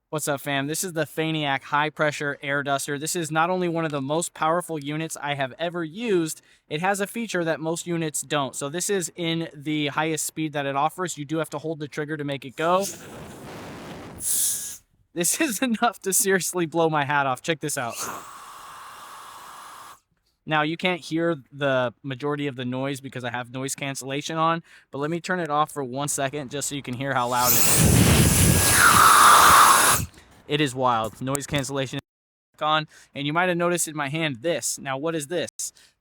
What's up, fam? This is the Faneac High Pressure Air Duster. This is not only one of the most powerful units I have ever used, it has a feature that most units don't. So this is in the highest speed that it offers. You do have to hold the trigger to make it go. This is enough to seriously blow my hat off. Check this out. Now, you can't hear the majority of the noise because I have noise cancellation on, but let me turn it off for 1 second just so you can hear how loud it is. It is wild. Noise cancellation on, and you might have noticed in my hand this. Now, what is this?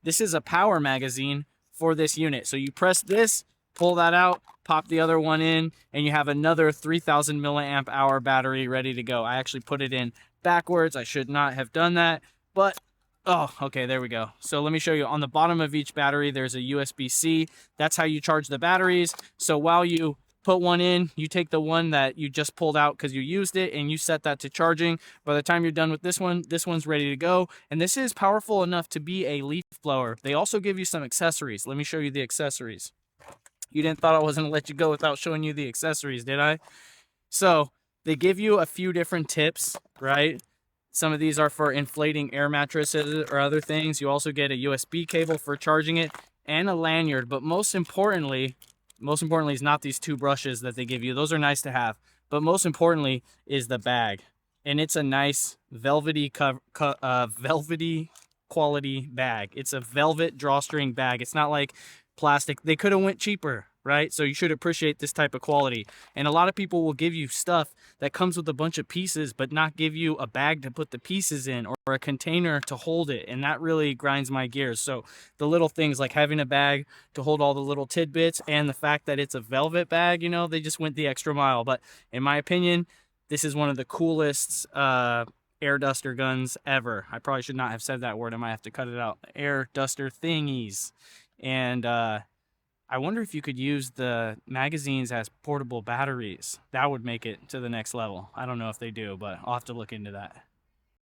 This is a power magazine for this unit. So you press this, pull that out, pop the other one in, and you have another 3,000 milliamp hour battery ready to go. I actually put it in backwards. I should not have done that, but oh, okay, there we go. So let me show you. On the bottom of each battery, there's a USB-C. That's how you charge the batteries. So while you put one in, you take the one that you just pulled out because you used it, and you set that to charging. By the time you're done with this one's ready to go. And this is powerful enough to be a leaf blower. They also give you some accessories. Let me show you the accessories. You didn't thought I was going to let you go without showing you the accessories, did I? So they give you a few different tips, right? Some of these are for inflating air mattresses or other things. You also get a USB cable for charging it and a lanyard. But most importantly is not these two brushes that they give you. Those are nice to have. But most importantly is the bag. And it's a nice velvety quality bag. It's a velvet drawstring bag. It's not like plastic. They could have went cheaper, right? So you should appreciate this type of quality. And a lot of people will give you stuff that comes with a bunch of pieces but not give you a bag to put the pieces in or a container to hold it, and that really grinds my gears. So the little things like having a bag to hold all the little tidbits and the fact that it's a velvet bag, you know, they just went the extra mile. But in my opinion, this is one of the coolest air duster guns ever. I probably should not have said that word. I might have to cut it out. Air duster thingies. And I wonder if you could use the magazines as portable batteries. That would make it to the next level. I don't know if they do, but I'll have to look into that.